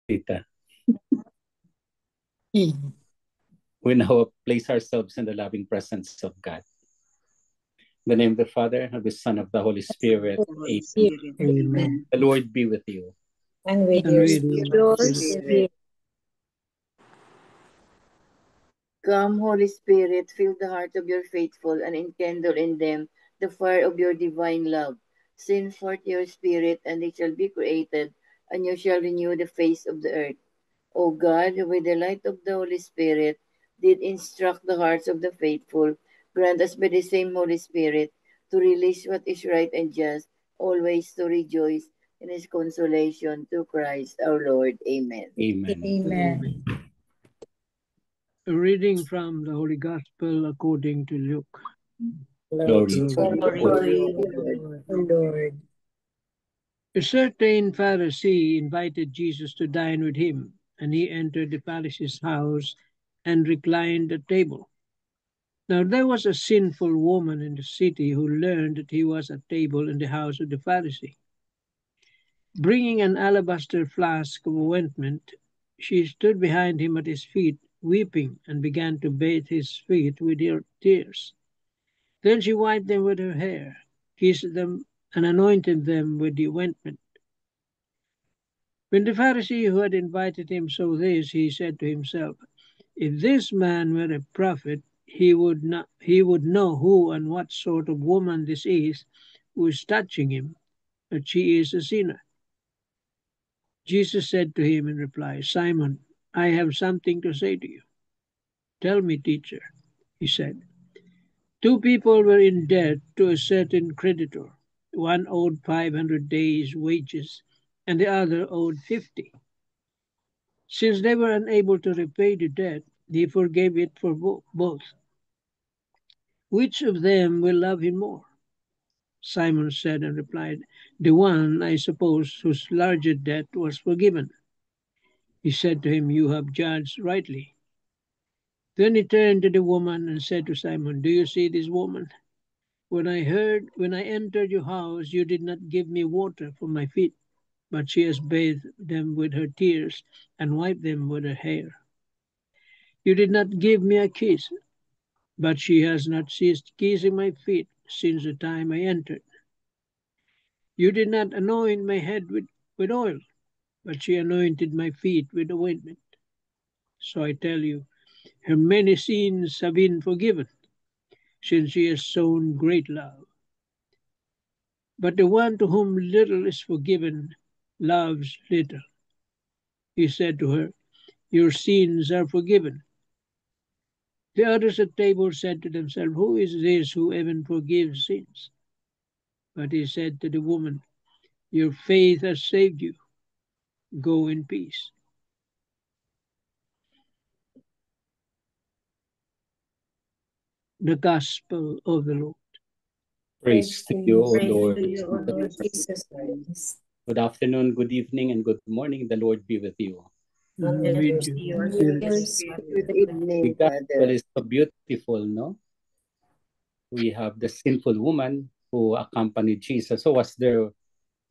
Tita. We now place ourselves in the loving presence of God. In the name of the Father, of the Son, of the Holy Spirit. Holy Amen. Spirit. Amen. The Lord be with you. And with And your with spirit. your Spirit. Come, Holy Spirit, fill the heart of your faithful and enkindle in them the fire of your divine love. Send forth your Spirit, and they shall be created, and you shall renew the face of the earth. O God, who with the light of the Holy Spirit did instruct the hearts of the faithful, grant us by the same Holy Spirit to release what is right and just, always to rejoice in his consolation through Christ our Lord. Amen. Amen. Amen. A reading from the Holy Gospel according to Luke. Glory to Glory you. to you, O Lord. A certain Pharisee invited Jesus to dine with him, and he entered the Pharisee's house and reclined at table. Now there was a sinful woman in the city who learned that he was at table in the house of the Pharisee. Bringing an alabaster flask of ointment, she stood behind him at his feet, weeping, and began to bathe his feet with her tears. Then she wiped them with her hair, kissed them, and anointed them with the ointment. When the Pharisee who had invited him saw this, he said to himself, "If this man were a prophet, he would know who and what sort of woman this is who is touching him, that she is a sinner." Jesus said to him in reply, "Simon, I have something to say to you." "Tell me, teacher," he said. Two people were in debt to a certain creditor. One owed 500 days' wages, and the other owed 50. Since they were unable to repay the debt, he forgave it for both. Which of them will love him more? Simon said and replied, "The one, I suppose, whose larger debt was forgiven." He said to him, "You have judged rightly." Then he turned to the woman and said to Simon, "Do you see this woman? When I entered your house, you did not give me water for my feet, but she has bathed them with her tears and wiped them with her hair. You did not give me a kiss, but she has not ceased kissing my feet since the time I entered. You did not anoint my head with oil, but she anointed my feet with ointment. So I tell you, her many sins have been forgiven, since she has shown great love. But the one to whom little is forgiven loves little." He said to her, "Your sins are forgiven." The others at table said to themselves, "Who is this who even forgives sins?" But he said to the woman, "Your faith has saved you. Go in peace." The Gospel of the Lord. Praise to you, O Praise Lord. to you, O Lord Jesus Christ. Good afternoon, good evening, and good morning. The Lord be with you. And And with with you. your Spirit. spirit. Good evening, The gospel Father. is so beautiful, no? We have the sinful woman who accompanied Jesus, who was there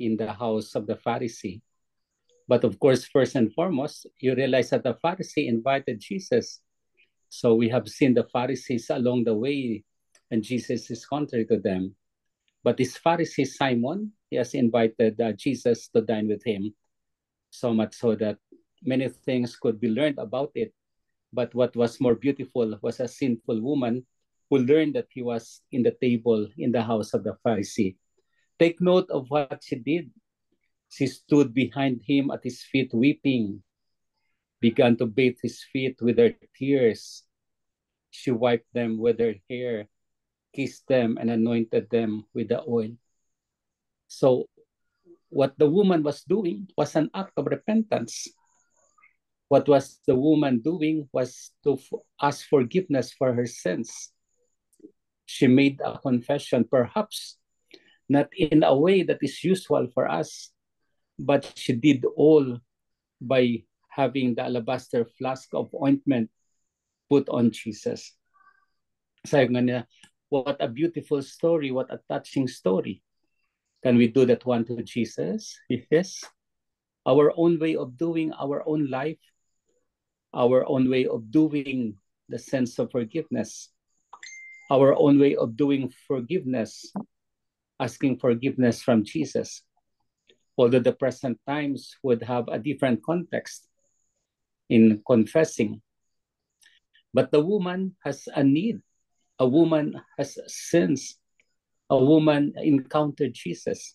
in the house of the Pharisee. But of course, first and foremost, you realize that the Pharisee invited Jesus. So we have seen the Pharisees along the way, and Jesus is contrary to them. But this Pharisee Simon, he has invited Jesus to dine with him, so much so that many things could be learned about it. But what was more beautiful was a sinful woman who learned that he was in the table in the house of the Pharisee. Take note of what she did. She stood behind him at his feet weeping, began to bathe his feet with her tears. She wiped them with her hair, kissed them, and anointed them with the oil. So what the woman was doing was an act of repentance. What was the woman doing was to ask forgiveness for her sins. She made a confession, perhaps not in a way that is usual for us, but she did all by having the alabaster flask of ointment put on Jesus. Sabi nga niya, what a beautiful story, what a touching story. Can we do that one to Jesus? Yes. our own way of doing our own life, our own way of doing the sense of forgiveness, our own way of doing forgiveness, asking forgiveness from Jesus. Although the present times would have a different context in confessing. But the woman has a need. A woman has sins. A woman encountered Jesus.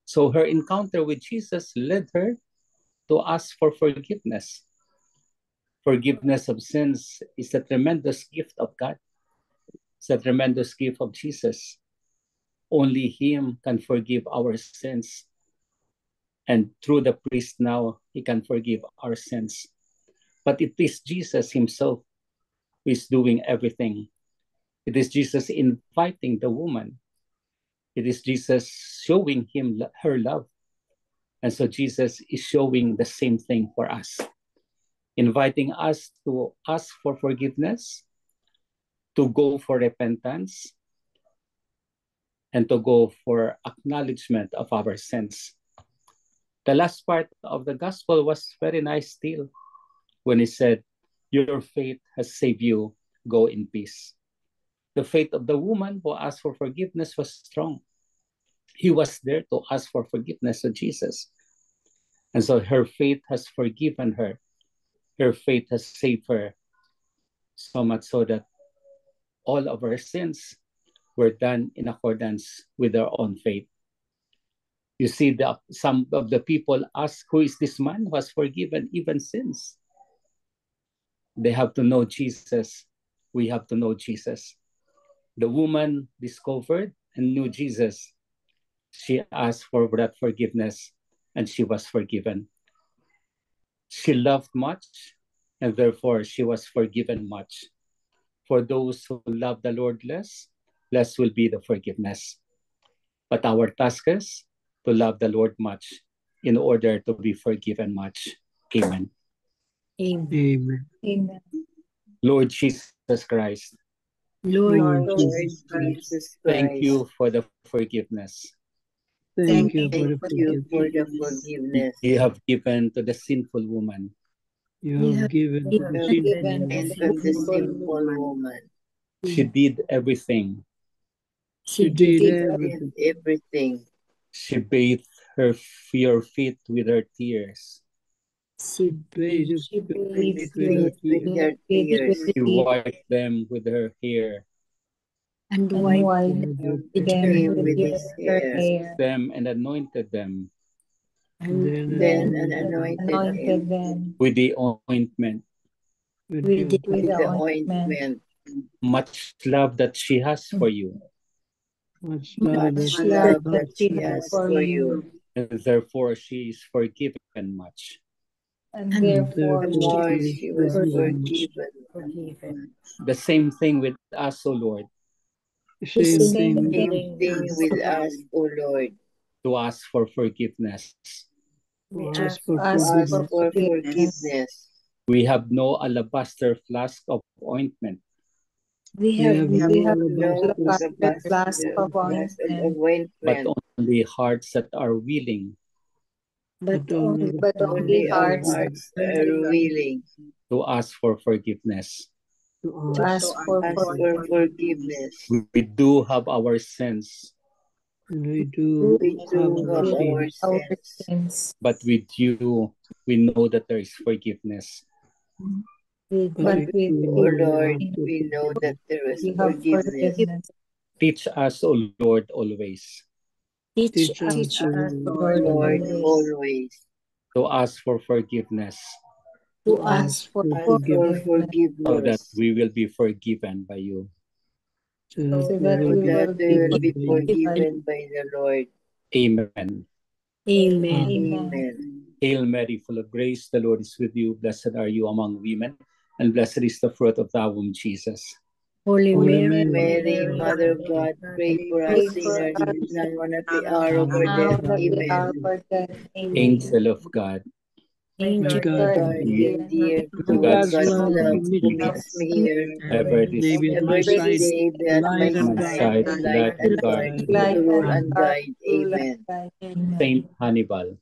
So her encounter with Jesus led her to ask for forgiveness. Forgiveness of sins is a tremendous gift of God. It's a tremendous gift of Jesus. Only Him can forgive our sins. And through the priest now, He can forgive our sins. But it is Jesus Himself who is doing everything. It is Jesus inviting the woman. It is Jesus showing her love. And so Jesus is showing the same thing for us, inviting us to ask for forgiveness, to go for repentance, and to go for acknowledgement of our sins. The last part of the gospel was very nice still, when He said, "Your faith has saved you, go in peace." The faith of the woman who asked for forgiveness was strong. He was there to ask for forgiveness of Jesus. And so her faith has forgiven her. Her faith has saved her, so much so that all of her sins were done in accordance with her own faith. You see, some of the people ask, who is this man who has forgiven even sins? They have to know Jesus. We have to know Jesus. The woman discovered and knew Jesus. She asked for that forgiveness, and she was forgiven. She loved much, and therefore she was forgiven much. For those who love the Lord less, less will be the forgiveness. But our task is to love the Lord much in order to be forgiven much. Amen. Amen. Amen. Amen. Lord Jesus Christ, Lord Lord Jesus Jesus Christ, Jesus thank Christ, you for the forgiveness Thank you for thank the you for the forgiveness forgiveness you have given to the sinful woman. you You have have given to you the have sinful given to given woman. the to the sinful sinful woman. woman. She did everything. She She did She did did everything. everything. She bathed your feet with her tears. She bathed She your bathed feet with your her With tears. her feet tears. with She wiped them with her hair, and And wiped She wiped them him with with your, his her hair. hair them and anointed them and then Then anointed anointed him anointed them with the ointment. with with the with the the ointment. ointment. Much love that she has for you, much love that Much Much she love love has that that she she has has for for you, you. and therefore she is forgiven much. and And and therefore she therefore therefore she is she was forgiven much. forgiven. The same thing with us, O Lord, The the same same thing with thing us. Same thing with us, O Lord. to ask for forgiveness. To to ask for ask Ask for forgiveness. for forgiveness. forgiveness. We have no alabaster flask of ointment, We We have have we no have No alabaster alabaster flask flask alabaster of flask of ointment, but ointment. only hearts that are willing but only the but heart only Only that our are hearts willing hearts are willing to ask for forgiveness. to to ask ask for ask for forgiveness. We do have our sins, and we do We have do our have our sins. our sins, sins. but with you, we know that there is forgiveness. But but But with with with you you, we O you Lord, have the we know that forgiveness. there is we have forgiveness. forgiveness. Teach us, O Lord, always Teach Teach us, us, O Lord, Lord, Lord, always always to ask for forgiveness to to ask ask for for ask for forgiveness forgiveness so that forgiveness, we will be forgiven by you. so that so we that will so we be that will we be will forgiven be by you. forgiven. forgiven by the Lord. Amen. Amen. Amen. Hail Mary, full of grace, the Lord is with you. Blessed are you among women, and blessed is the fruit of thy womb, Jesus. Holy Holy Mary, Mary, Mary, Mother of God, pray for pray us for sinners, us now and at the hour of now our and now death. at and at the the hour Amen. hour of of our our death. death. Amen. Angel of God, Angel May My God God, God, be dear, dear, dear, to to to God's God's God's love love, to commit meet me, me. commits me here. ever this May be at my Ever side, this day be at my light and my guide, side, side, light light and and and guard, guide. guide. light to rule and and Amen. dark, guide. rule and Amen. guide. Amen. Saint Hannibal,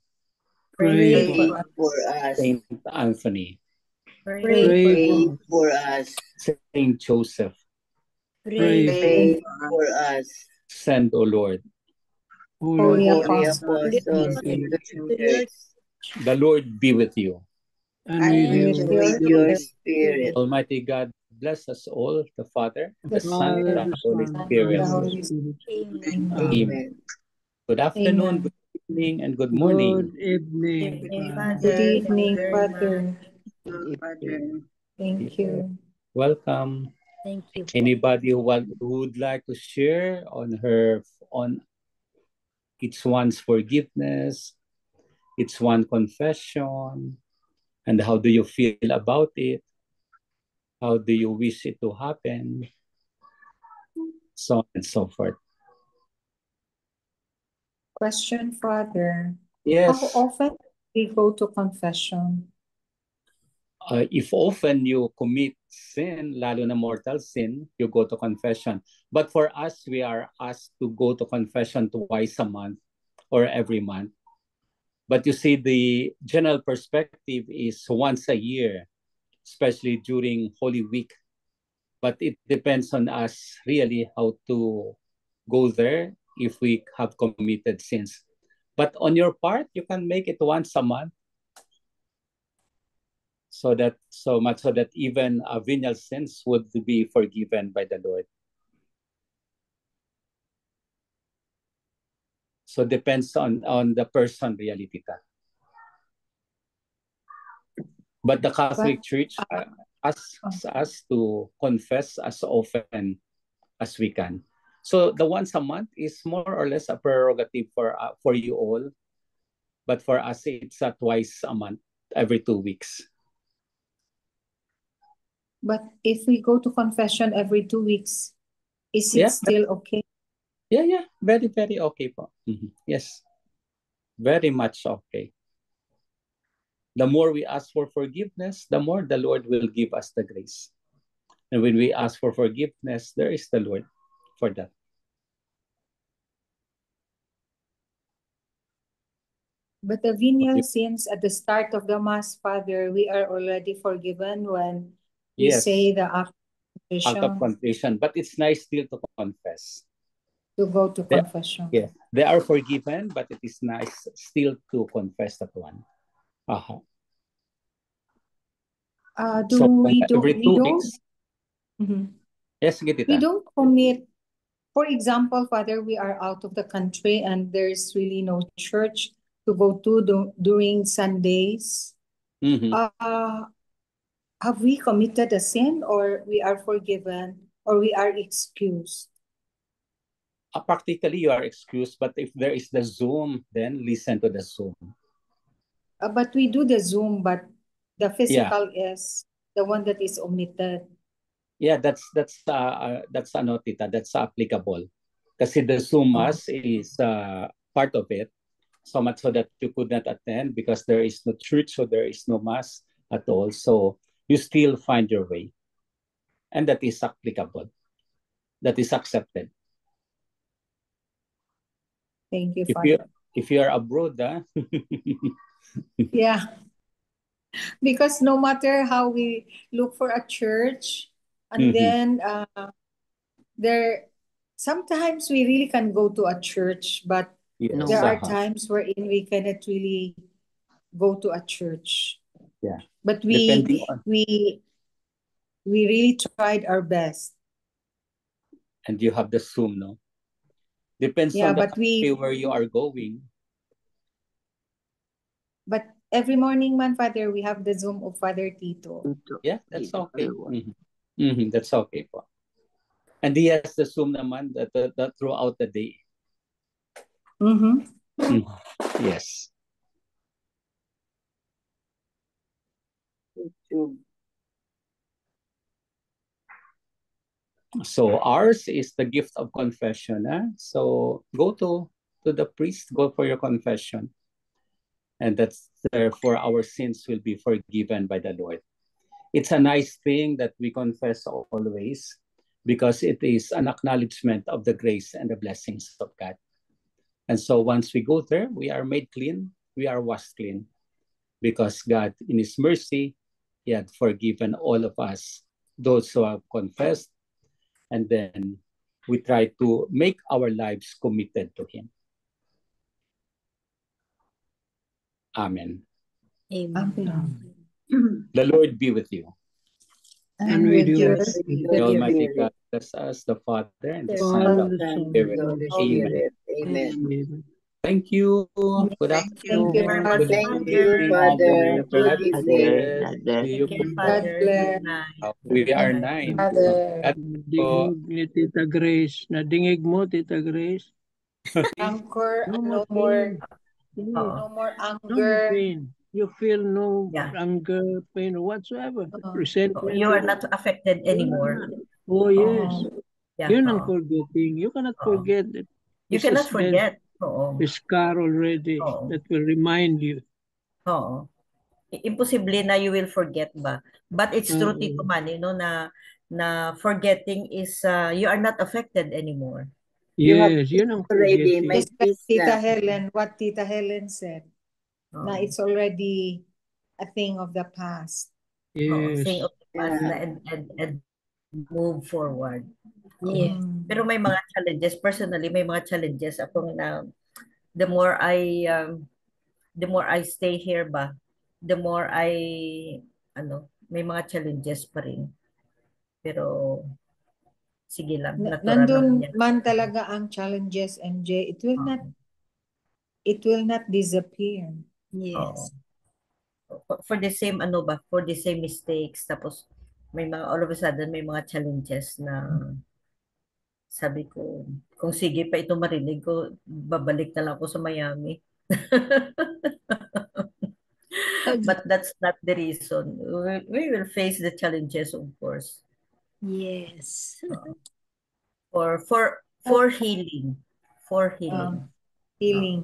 Pray Pray for us. for us. Saint Anthony, Pray Pray for for us. Saint Joseph, Pray Pray for for us. us. send, O Lord. Holy Holy Apostles apostles and and angels, angels, The Lord be with you. and with and you, with with your your spirit. Almighty God bless us all, the Father, the Son, Father, and the the Holy Son, and Spirit. the the Holy Holy Spirit. Spirit. Amen. Amen. Amen. Good afternoon, Amen. good evening, and good Good morning. evening, Father. Good evening, Father. Father. Thank you. Welcome. Thank you. Anybody who would like to share on each one's forgiveness, each one confession, and how do you feel about it? How do you wish it to happen? So on and so forth. Question, Father. Yes. How often we go to confession? If often you commit sin, lalo na mortal sin, you go to confession. But for us, we are asked to go to confession twice a month or every month. But you see, the general perspective is once a year, especially during Holy Week. But it depends on us really how to go there if we have committed sins. But on your part, you can make it once a month. So that even venial sins would be forgiven by the Lord. So depends on the person really, Tita. But the Catholic Church asks us to confess as often as we can. So the once a month is more or less a prerogative for you all. But for us, it's twice a month, every 2 weeks. But if we go to confession every 2 weeks, is it Yeah. still okay? Yeah. Very, very okay po. Yes. Very much okay. The more we ask for forgiveness, the more the Lord will give us the grace. And when we ask for forgiveness, there is the Lord for that. But the venial sins at the start of the Mass, Father, we are already forgiven when we Yes. say the act of confession. But it's nice still to confess. to go to confession. Yeah, they are forgiven, but it is nice still to confess that one. Every 2 weeks. Yes, get it. We don't commit. For example, Father, we are out of the country and there's really no church to go to during Sundays. Have we committed a sin, or we are forgiven, or we are excused? Practically, you are excused, but if there is the Zoom, then listen to the Zoom. But we do the Zoom, but the physical is the one that is omitted. Yeah, that's ano, Tita, that's applicable. Kasi the Zoom Mass is part of it, so much so that you could not attend because there is no church, so there is no Mass at all. So you still find your way. And that is applicable. That is accepted. Thank you, Father. If you are abroad, yeah. Because no matter how we look for a church, and then there sometimes we really can go to a church, but there are times wherein we cannot really go to a church. Yeah. But we really tried our best. And you have the Zoom, no? Depends on the country where you are going. But every morning, man, Father, we have the Zoom of Father Tito. Yeah, that's okay. That's okay po. And he has the Zoom naman that throughout the day. Yes. So ours is the gift of confession. So go to the priest, go for your confession. And that's therefore our sins will be forgiven by the Lord. It's a nice thing that we confess always because it is an acknowledgement of the grace and the blessings of God. And so once we go there, we are made clean we are washed clean because God, in His mercy, He had forgiven all of us, those who have confessed, and then we try to make our lives committed to Him. Amen. Amen. The Lord be with you. And with your you, The Almighty God bless us, the Father, and the Son, Father, and the the Son, Spirit. and the Holy Amen. Spirit. Amen. Amen. Thank you. Good Thank afternoon. you, very Father. much, Good Thank Father. you, evening. Father. God Good evening. bless. God See you. Thank you, God Father. bless. Good night. We are Good night. 9. Father. At po. Nadingog ni Tita Grace. Nadingig mo, Tita Grace. Anchor, No no more more, pain. Yes. Oo. no more No more anger. pain. You feel no Yeah. anger, pain, or whatsoever. Uh, Resentment. You are not affected You are anymore. not. Oh, yes. Yeah. Yun ang Oo. forgetting. You cannot Oo. forget that. You This cannot has been forget. Oo. a scar already Oo. that will remind you. Oo. Imposible na you will forget ba? But it's true, Oo. Tito Manny, no, na forgetting is you are not affected anymore. You have Yes, yun ang already forgetting. may just like peace Tita na. Helen, what Tita Helen said, na Oo. it's already a thing of the past. Oo. Yes. Think of the past Yeah. na and move forward. Yes. Pero may mga challenges. Personally, may mga challenges ako na the more I stay here ba, the more may mga challenges pa rin. Pero sige lang, natural lang Nandun yan. man talaga ang challenges, MJ. It will not disappear. Yes. For the same for the same mistakes, tapos may mga all of a sudden may mga challenges na sabi ko, kung sige pa ito marinig ko, babalik na lang ako sa Miami. But that's not the reason. We will face the challenges, of course. Yes. For healing. For healing. Healing.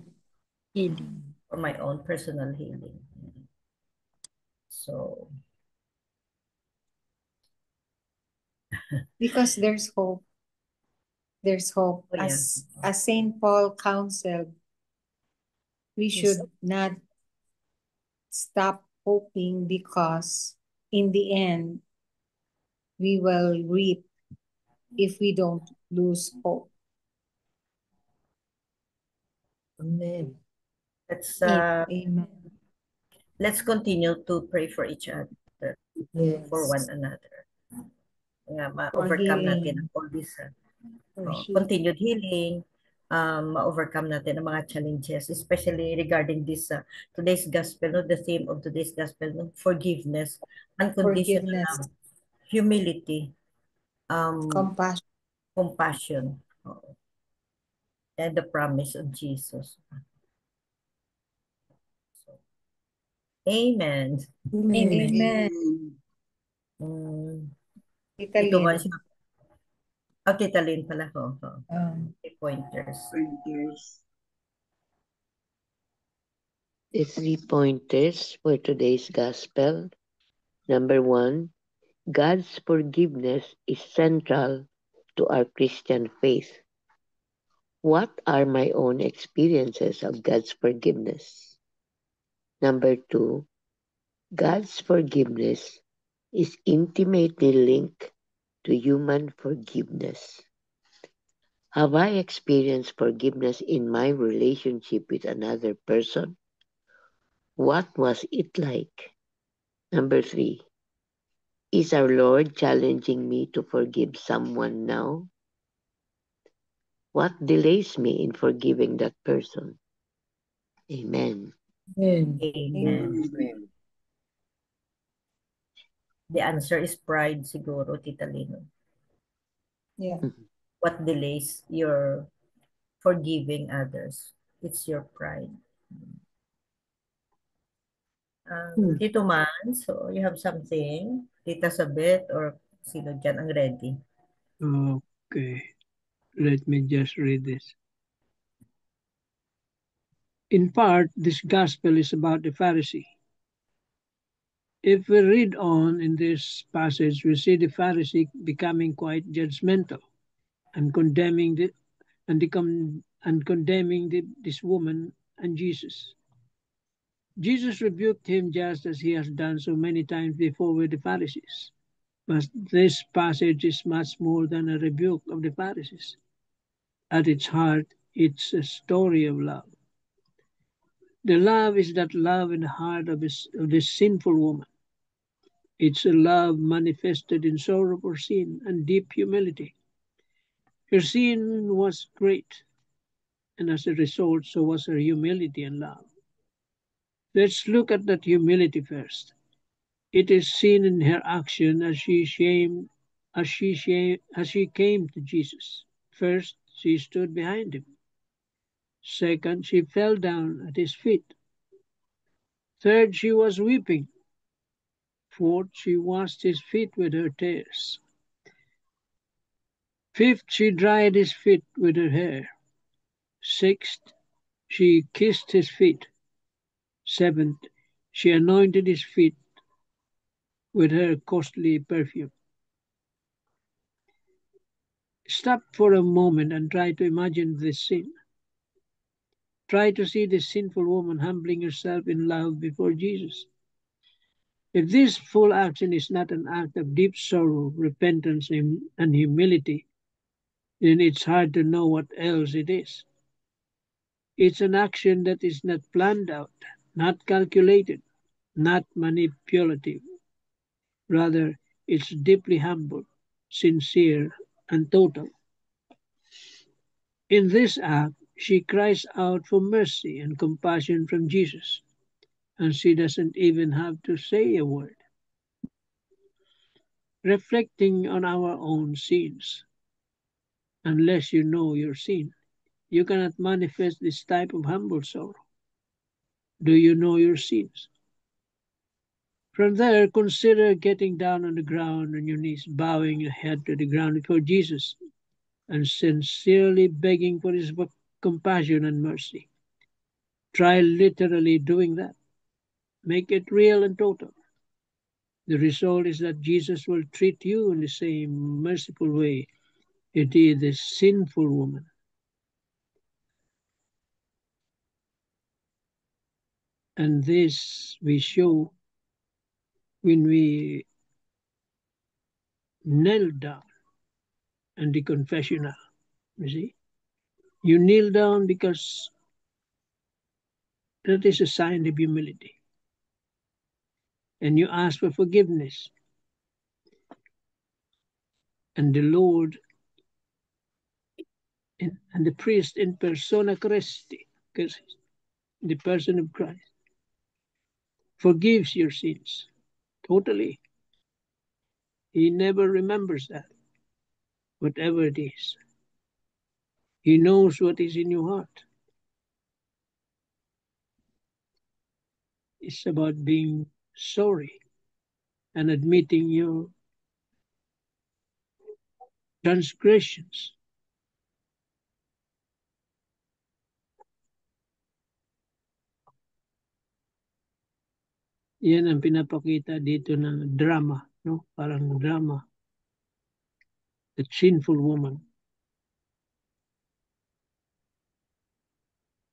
Healing. For my own personal healing. So, Because there's hope. There's hope. oh, yeah. As Saint Paul counseled, we Yes. should not stop hoping, because in the end, we will reap if we don't lose hope. Amen. Amen. Let's continue to pray for each other, Yes. for one another. Nga, For ma-overcome healing. natin all this For healing. continued healing, ma-overcome natin ang mga challenges, especially regarding this today's gospel, no? The theme of today's gospel, no? Forgiveness, unconditional Forgiveness. love, humility, Compassion. compassion, and the promise of Jesus. So, amen. Amen. Amen. Tita Ito ba Lynn. siya? Tita Lynn pala ko. Pointers. The 3 pointers for today's gospel. Number 1, God's forgiveness is central to our Christian faith. What are my own experiences of God's forgiveness? Number 2, God's forgiveness is intimately linked to human forgiveness. Have I experienced forgiveness in my relationship with another person? What was it like? Number 3, is our Lord challenging me to forgive someone now? What delays me in forgiving that person? Amen. Amen. Amen. The answer is pride siguro, Tita Lino. Yeah. What delays your forgiving others? It's your pride. Tito Man, so you have something? Tita Sabet or sino dyan ang ready? Okay. Let me just read this. In part, this gospel is about the Pharisee. If we read on in this passage, we see the Pharisee becoming quite judgmental and condemning this woman and Jesus. Jesus rebuked him just as he has done so many times before with the Pharisees. But this passage is much more than a rebuke of the Pharisees. At its heart, it's a story of love. The love is that love in the heart of this sinful woman. It's a love manifested in sorrow for sin and deep humility. Her sin was great, and as a result, so was her humility and love. Let's look at that humility first. It is seen in her action as she came to Jesus. First, she stood behind him. Second, she fell down at his feet. Third, she was weeping. Fourth, she washed his feet with her tears. Fifth, she dried his feet with her hair. Sixth, she kissed his feet. Seventh, she anointed his feet with her costly perfume. Stop for a moment and try to imagine this scene. Try to see this sinful woman humbling herself in love before Jesus. If this full action is not an act of deep sorrow, repentance, and humility, then it's hard to know what else it is. It's an action that is not planned out, not calculated, not manipulative. Rather, it's deeply humble, sincere, and total. In this act, she cries out for mercy and compassion from Jesus, and she doesn't even have to say a word. Reflecting on our own sins, unless you know your sin, you cannot manifest this type of humble sorrow. Do you know your sins? From there, consider getting down on the ground on your knees, bowing your head to the ground before Jesus, and sincerely begging for his compassion and mercy. Try literally doing that. Make it real and total. The result is that Jesus will treat you in the same merciful way it did the sinful woman. And this we show when we kneel down in the confessional. You see? You kneel down because that is a sign of humility. And you ask for forgiveness. And the Lord and the priest in persona Christi, the person of Christ, forgives your sins totally. He never remembers that, whatever it is. He knows what is in your heart. It's about being sorry and admitting your transgressions. Yan ang pinapakita dito ng drama, no? Parang drama. The sinful woman.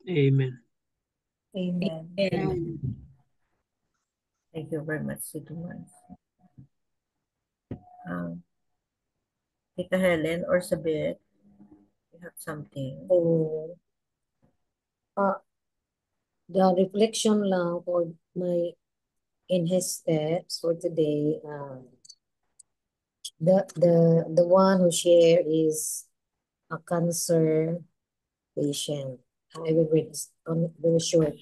Amen. Amen. Amen. Thank you very much, Tita Mars. Tita Helen or Sabet, you have something? The reflection lang for in his steps for today. The one who share is a cancer patient. I will read this very short.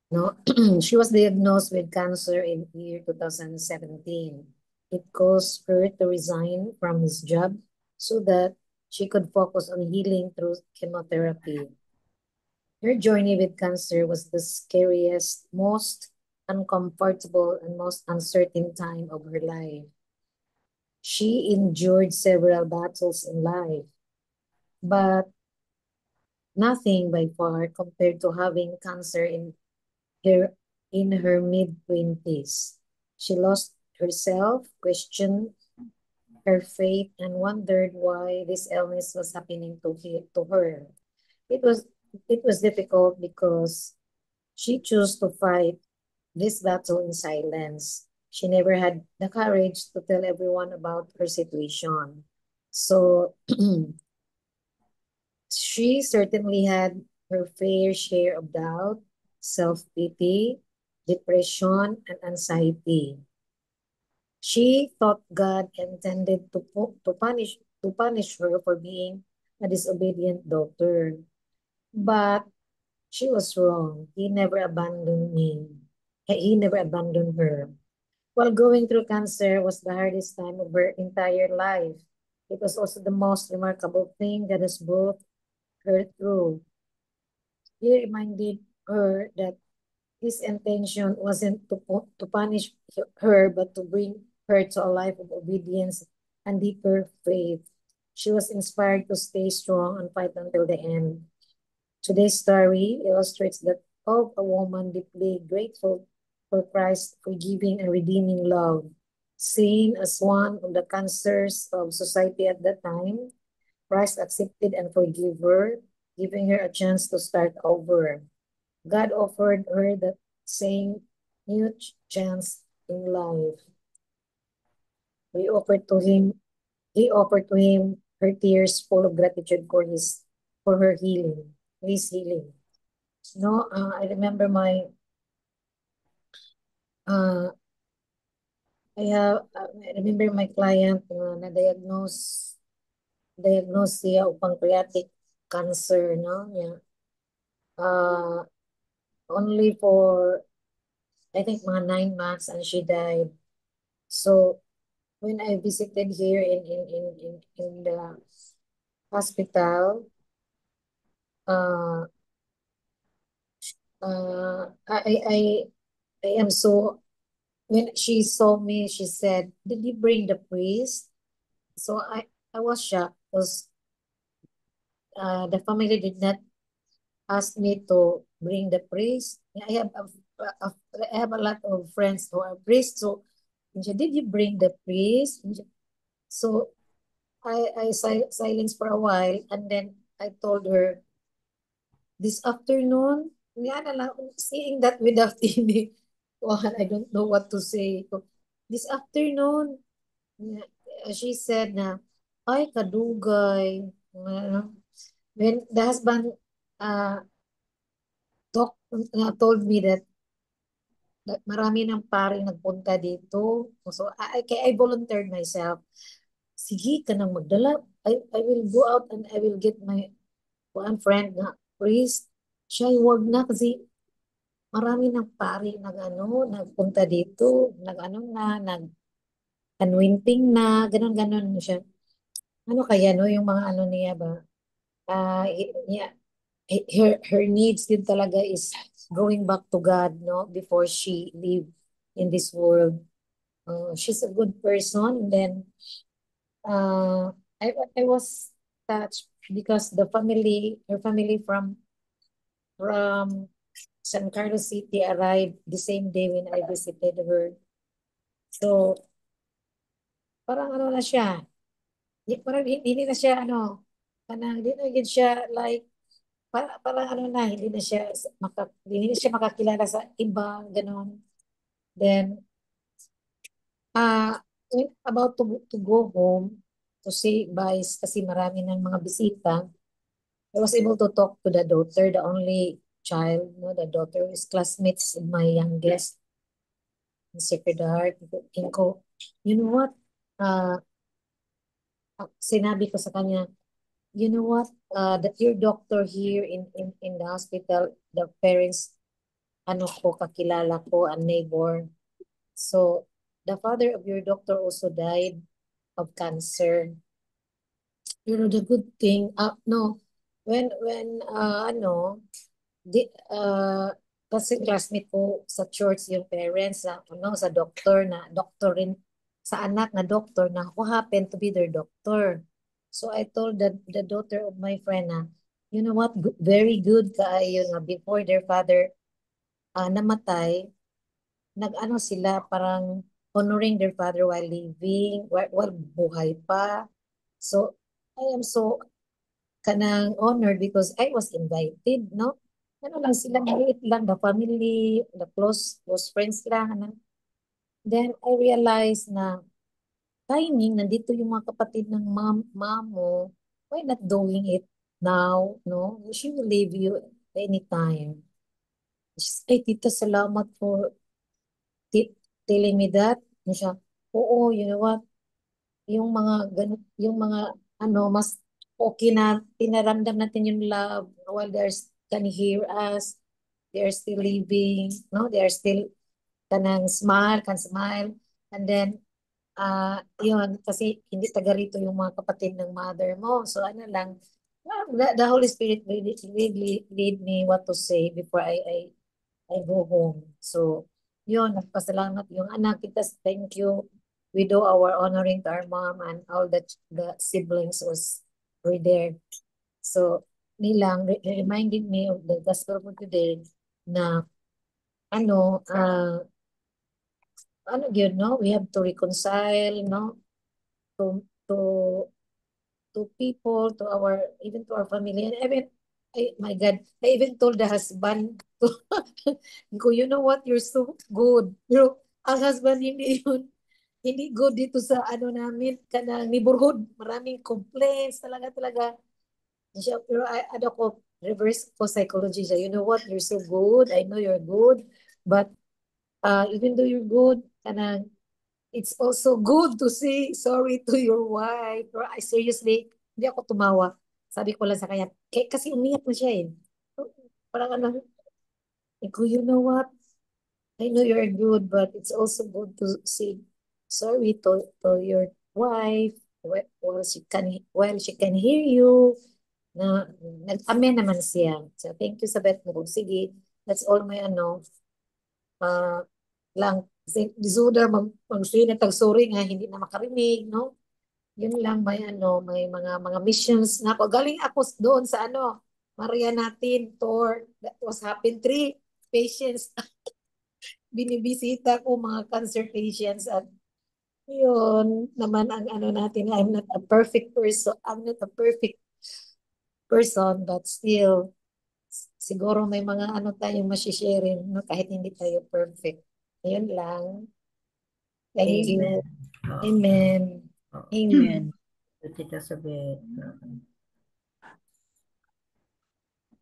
No, she was diagnosed with cancer in year 2017. It caused her to resign from his job so that she could focus on healing through chemotherapy. Her journey with cancer was the scariest, most uncomfortable, and most uncertain time of her life. She endured several battles in life, but nothing by far compared to having cancer in her mid-20s. She lost herself, questioned her faith, and wondered why this illness was happening to her. It was difficult because she chose to fight this battle in silence. She never had the courage to tell everyone about her situation. So she certainly had her fair share of doubt, self-pity, depression, and anxiety. She thought God intended to punish her for being a disobedient daughter. But she was wrong. He never abandoned me. He never abandoned her. While going through cancer was the hardest time of her entire life, it was also the most remarkable thing that has brought her through. He reminded her that his intention wasn't to punish her, but to bring her to a life of obedience and deeper faith. She was inspired to stay strong and fight until the end. Today's story illustrates that of a woman deeply grateful for Christ's forgiving and redeeming love. Seen as one of the cancers of society at that time, Christ accepted and forgave her, giving her a chance to start over. God offered her that same new chance in life. He offered to him her tears full of gratitude for her healing, his healing. No, I remember uh, I remember my client na diagnose siya o pancreatic cancer, no? Yeah. Only for, I think, mga 9 months and she died. So, when I visited here in the hospital, uh, I am so, when she saw me, she said, "Did you bring the priest?" So I was shocked because the family did not ask me to bring the priest. I have a lot of friends who are priests. So, did you bring the priest? So I silenced for a while, and then I told her, this afternoon, seeing that without any one, I don't know what to say. So, this afternoon, she said na, ay, kadugay. When the husband told me that marami ng paring nagpunta dito. So, I volunteered myself. Sige ka nang magdala. I will go out and I will get my one friend na priest. Siya, wag na kasi marami ng pari nagpunta dito. Nag-anointing na, ganon-ganon siya. Ano kaya, no, yung mga ano niya ba? Her needs din talaga is going back to God, no, before she leave in this world. She's a good person. And then I was touched because her family from San Carlos City arrived the same day when I visited her. So parang ano na siya, parang hindi na siya hindi na siya like, parang ano na, hindi na siya makakilala sa iba, ganon. Then, about to go home to say bye kasi marami ng mga bisita, I was able to talk to the daughter, the only child, no, the daughter is classmates of my youngest in Sacred Heart. Tingin ko, you know what? Sinabi ko sa kanya, you know what? That your doctor here in the hospital, the parents, kakilala ko, a neighbor. So, the father of your doctor also died of cancer. You know, the good thing, no, when kasi classmate ko sa church yung parents sa doctor rin, sa anak na doctor na who happened to be their doctor. So I told the daughter of my friend na, you know what, very good kaayo nga before their father namatay, sila parang honoring their father while living, while buhay pa. So I am so kanang honored because I was invited, no? ano lang sila, maliit lang, the family, the close friends lang. Ano. Then I realized na timing, nandito yung mga kapatid ng mom mo, why not doing it now, no? She will leave you anytime. Ay, tita, salamat for telling me that. Ano siya, oo, you know what? Yung mga mas okay na pinaramdam natin yung love while can hear us, they are still living, no? They are still can smile, and then yun, kasi hindi taga rito yung mga kapatid ng mother mo. So ano lang, the Holy Spirit really lead me what to say before I go home. So yun, nagpasalamat yung anak kita. Thank you. We do our honoring to our mom and all the siblings were there. So nilang reminded me of the gospel for today na yun, no? We have to reconcile, no? To people, even to our family. And even, my God, I even told the husband, you know what, you're so good. Ang husband, hindi good dito sa namin, kanang neighborhood. Maraming complaints, talaga. Pero ko, reverse ko psychology siya. You know what, you're so good. I know you're good. But even though you're good, kanang, it's also good to say sorry to your wife. Pero I seriously, hindi ako tumawa. Sabi ko lang sa kanya, kasi umiyak na siya eh. Parang you know what? I know you're good, but it's also good to say sorry to your wife while she can hear you. Na nag-amen naman siya. So thank you sa bet mo. Sige, that's all my lang. Kasi disorder, mag-sorry na tag-sorry nga, hindi na makarinig, no? Yun lang, may mga missions na ako. Galing ako doon sa Maria natin tour that was happened 3 patients binibisita ko mga cancer patients at yun naman ang natin. I'm not a perfect person but still siguro may mga tayong masishare no, kahit hindi tayo perfect. Yun lang. Thank you. Amen. Amen. Tita Sabet.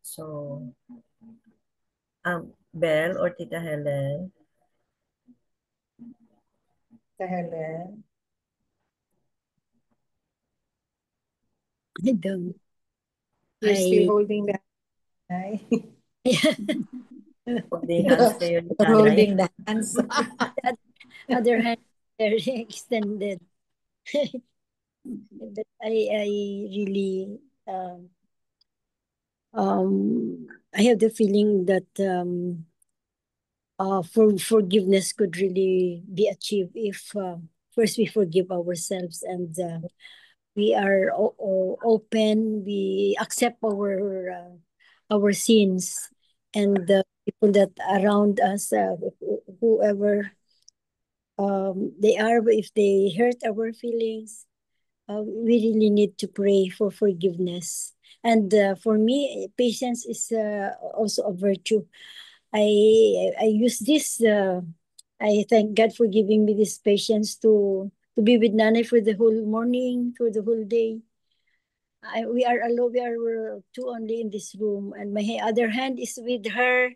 So, Belle or Tita Helen? Tita Helen. I don't. You're still holding the Holding hands kayo ni nanay. Holding the hands. Other hand very extended. But I really I have the feeling that forgiveness could really be achieved if first we forgive ourselves and we are open, we accept our sins, and the people that around us, whoever they are, if they hurt our feelings, we really need to pray for forgiveness. And for me, patience is also a virtue. I use this. I thank God for giving me this patience to be with Nanay for the whole morning, for the whole day. We are alone. We are two only in this room, and my other hand is with her.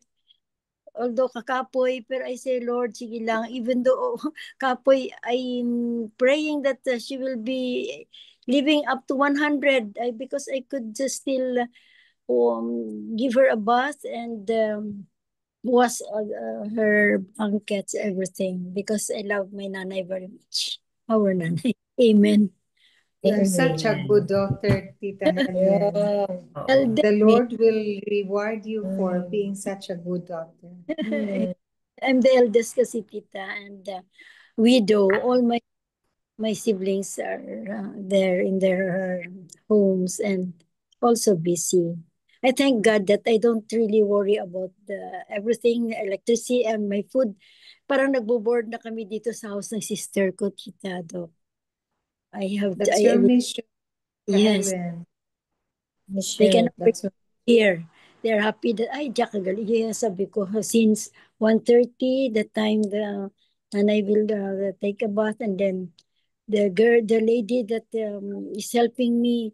Although kakapoy, pero I say, Lord, sige lang. Even though kapoy, I'm praying that she will be living up to 100 because I could just still give her a bath and wash her blankets, everything, because I love my nanay very much. Our nanay. Amen. You're such a good daughter, Tita Helen. The Lord will reward you for being such a good daughter. I'm the eldest kasi, tita, and widow. All my siblings are there in their homes and also busy. I thank God that I don't really worry about everything, electricity and my food. Parang nagbo-board na kami dito sa house ng sister ko, Tita Doc. That's your mission. Yes. Helen. They cannot bring here. they're happy that, ay, Jack, yeah, sabi ko, since 1:30, the time and I will take a bath, and then the lady that is helping me,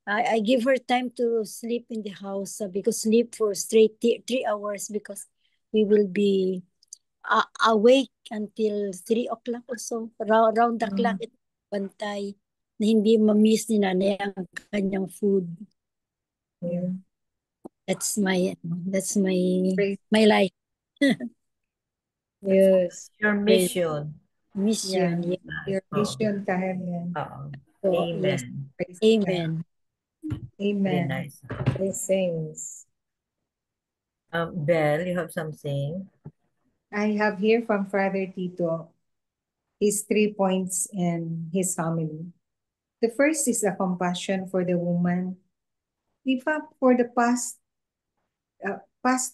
I give her time to sleep in the house, because sleep for straight 3 hours, because we will be awake until 3 o'clock or so. Round the clock, ito bantay na hindi ma-miss ni nanay ang kanyang food. Yeah. That's my Praise life. Yes. Your mission. Mission. Yeah. Yeah. Your Oo. mission, Kahen. So, Amen. yes. Praise Amen. Very Amen. nice. Blessings. Belle, you have something? I have here from Father Tito his 3 points in his homily. The first is the compassion for the woman. In fact, for the past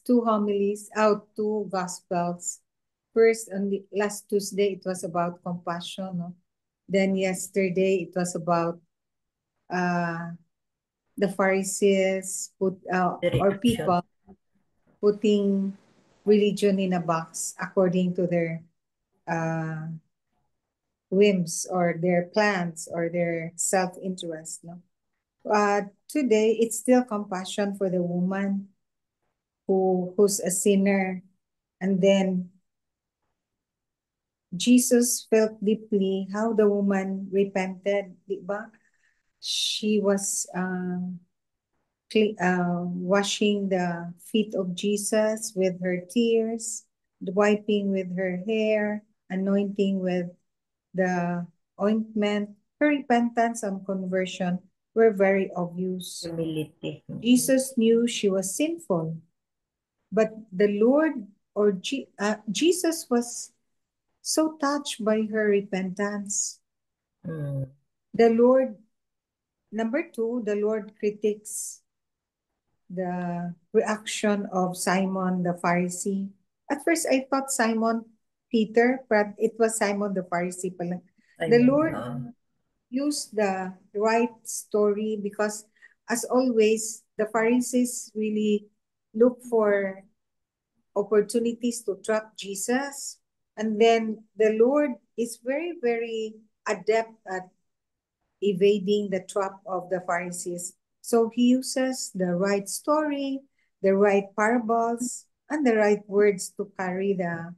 2 homilies, two gospels. First, on the last Tuesday, it was about compassion. No? Then yesterday, it was about the Pharisees or reaction. people putting religion in a box according to their whims or their plans or their self-interest. No? Today, it's still compassion for the woman who's a sinner. And then Jesus felt deeply how the woman repented, di ba? She was washing the feet of Jesus with her tears, wiping with her hair, anointing with the ointment. Her repentance and conversion were very obvious. Humility. Jesus knew she was sinful, but the Lord Jesus was so touched by her repentance. The Lord, number 2, the Lord critiques the reaction of Simon the Pharisee. At first, I thought Simon Peter, but it was Simon the Pharisee pala. The Lord used the right story because, as always, the Pharisees really look for opportunities to trap Jesus. And then the Lord is very, very adept at evading the trap of the Pharisees. So he uses the right story, the right parables, and the right words to carry the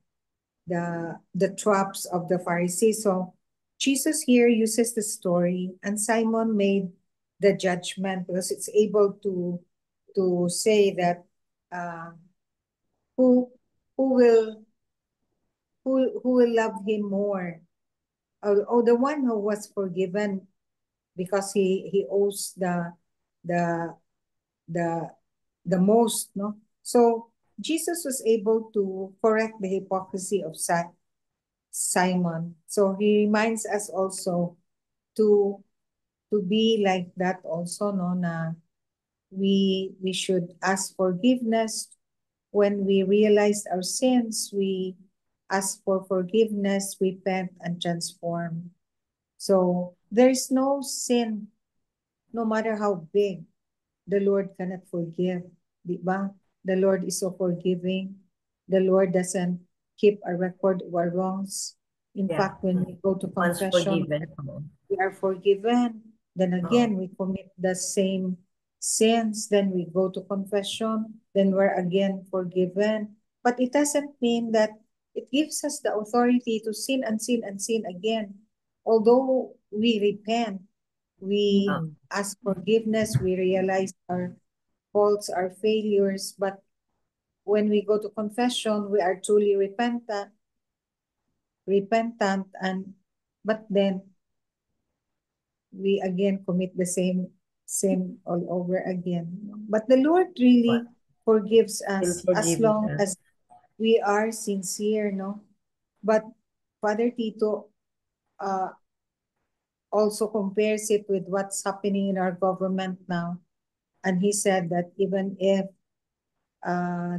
traps of the Pharisees. So Jesus here uses the story, and Simon made the judgment because it's able to say that who will love him more? Oh, the one who was forgiven because he owes the most, no? So Jesus was able to correct the hypocrisy of Simon. So he reminds us also to be like that also, no, na we should ask forgiveness when we realize our sins. We ask for forgiveness, repent, and transform. So there's no sin, no matter how big, the Lord cannot forgive. Di ba? The Lord is so forgiving. The Lord doesn't keep a record of our wrongs. In fact, when we go to confession, we are forgiven. Then again, we commit the same sins. Then we go to confession. Then we're again forgiven. But it doesn't mean that it gives us the authority to sin and sin and sin again. Although we repent, we ask forgiveness, we realize our faults, our failures, but when we go to confession, we are truly repentant, and but then we again commit the same sin all over again. But the Lord really forgives us as long as we are sincere, no? But Father Tito also compares it with what's happening in our government now. And he said that even if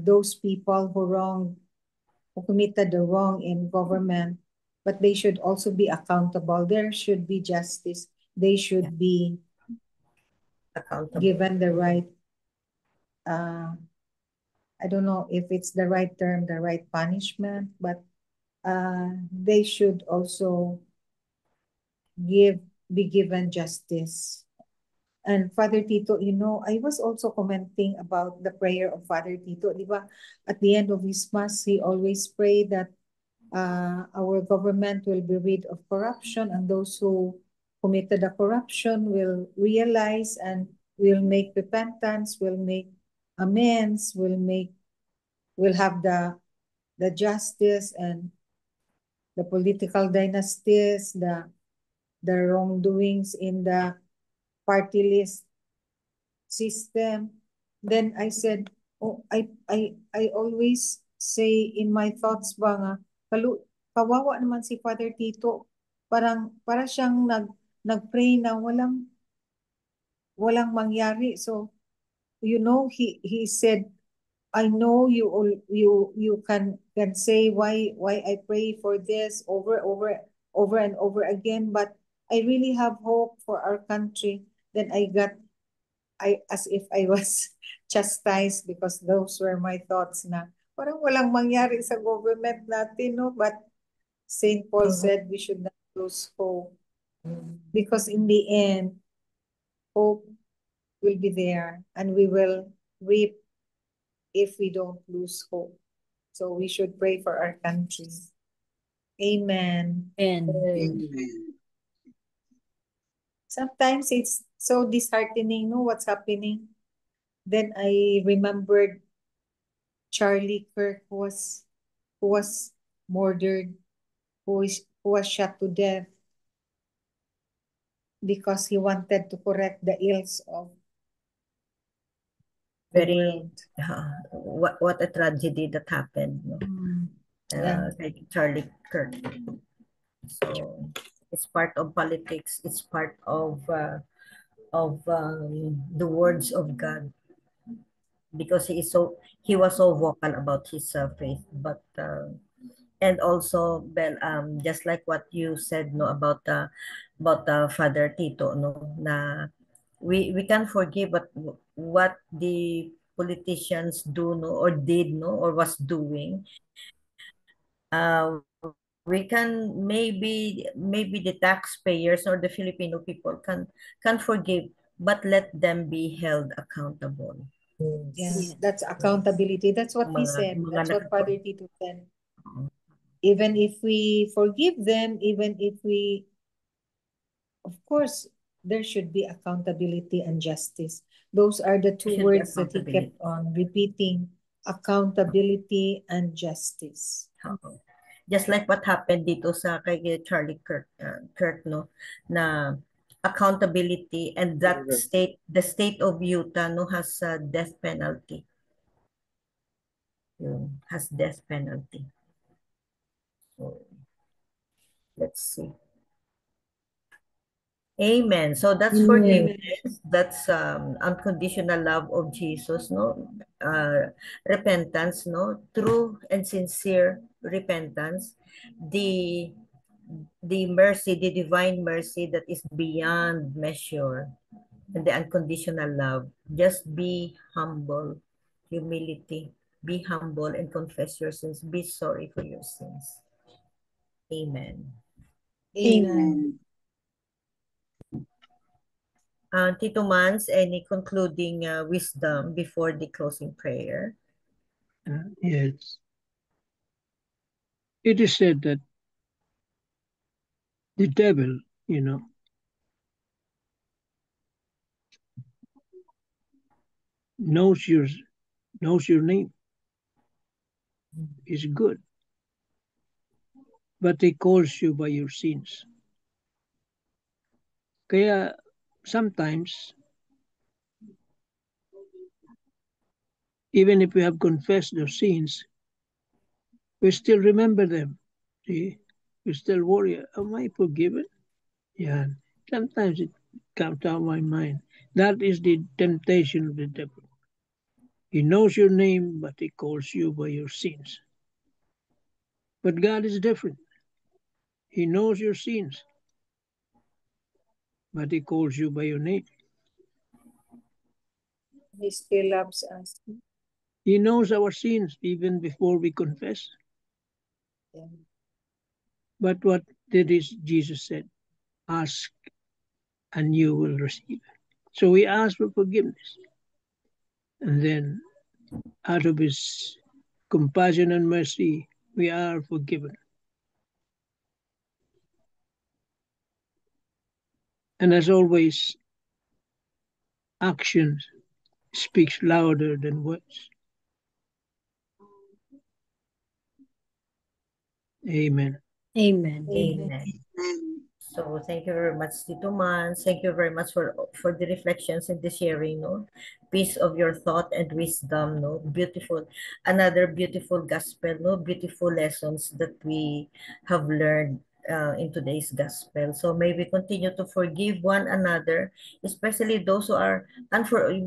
those people who committed the wrong in government, but they should also be accountable. There should be justice. They should be given the right I don't know if it's the right term, the right punishment, but they should also be given justice. And Father Tito, you know, I was also commenting about the prayer of Father Tito. Di ba? At the end of his mass, he always prayed that our government will be rid of corruption, and those who committed the corruption will realize and will make repentance, will make amends, will have the justice and the political dynasties, the wrongdoings in the party list system. Then I said, oh, I always say in my thoughts ba nga, kawawa naman si Father Tito. Para siyang nagpray na walang mangyari. So, you know, he said, I know you can say why I pray for this over and over again, but I really have hope for our country. Then I as if I was chastised because those were my thoughts na parang walang mangyari sa government natin, no? But St. Paul said we should not lose hope because in the end, hope will be there and we will reap if we don't lose hope. So we should pray for our country. Amen. Amen. Sometimes it's so disheartening, no, what's happening. Then I remembered Charlie Kirk who was murdered, who was shot to death because he wanted to correct the ills of the world. What a tragedy that happened, no? Like Charlie Kirk. So it's part of politics. It's part of the words of God, because he was so vocal about his faith. But and also, just like what you said, no, about Father Tito, no, na we can forgive what the politicians do, no, or did, no, or was doing. We can maybe the taxpayers or the Filipino people can forgive, but let them be held accountable. Yes, that's accountability. That's what he said. That's what Father Tito said. Even if we forgive them, even if we, of course, there should be accountability and justice. Those are the two words that he kept on repeating: accountability and justice. Just like what happened dito sa kay Charlie Kirk, no, na accountability, and that the state of Utah, no, has a death penalty. Has death penalty. So let's see. Amen. So that's forgiveness. That's unconditional love of Jesus, no? Repentance, no? True and sincere repentance. The mercy, the divine mercy that is beyond measure, and the unconditional love. Just be humble, humility. Be humble and confess your sins. Be sorry for your sins. Amen. Amen. Tito Mans, any concluding wisdom before the closing prayer? Yes. It is said that the devil, knows your name. Is good, but he calls you by your sins. Kaya sometimes, even if we have confessed those sins, we still remember them. See, we still worry, am I forgiven? Yeah, sometimes it comes to my mind. That is the temptation of the devil. He knows your name, but he calls you by your sins. But God is different. He knows your sins, but he calls you by your name. He still loves us. He knows our sins even before we confess. Yeah. But what did Jesus said? Ask and you will receive. So we ask for forgiveness. And then out of his compassion and mercy, we are forgiven. And as always, action speaks louder than words. Amen. Amen. Amen. So thank you very much, Tito Man. Thank you very much for the reflections and the sharing, no? Piece of your thought and wisdom, no? Beautiful, another beautiful gospel, no? Beautiful lessons that we have learned in today's gospel. So may we continue to forgive one another, especially those who are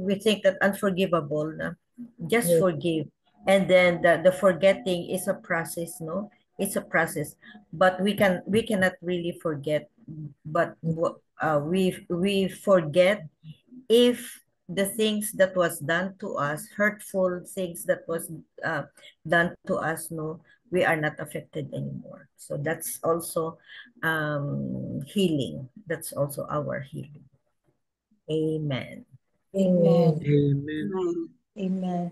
we think that unforgivable, na? Just forgive. And then the forgetting is a process, no? It's a process, but we cannot really forget, but we forget if the things that was done to us, hurtful things that was done to us, no, we are not affected anymore. So that's also healing. That's also our healing. Amen. Amen. Amen. Amen.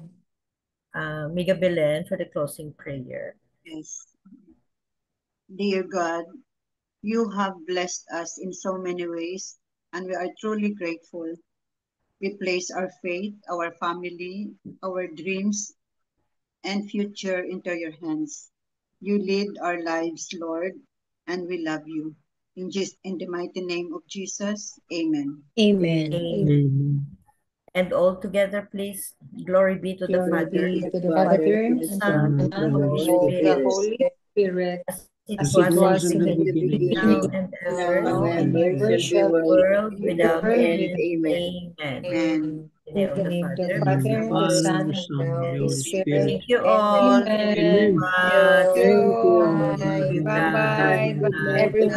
Miga Belen for the closing prayer. Yes. Dear God, you have blessed us in so many ways, and we are truly grateful. We place our faith, our family, our dreams, and future into your hands. You lead our lives, Lord, and we love you. In the mighty name of Jesus, amen. Amen. Amen. And all together, please. Glory be to the Glory Father, be to the Father, Father, to and the to the Son, and Son, the and Holy to the Spirit, Holy Spirit, as it as as it it was was was in in the in the the beginning, beginning, beginning, now and now ever, now and and ever ever shall be shall world world be without without world end. end. with Amen. Amen. Amen. In the in name the of the name of the Father, and the Father, the Father, Son, and the and Son, the and the Holy Holy Spirit. Spirit. thank you all. Amen. Thank you Amen. very much. Thank Thank you. you. Bye. Bye. Bye bye. Good night, Everyone.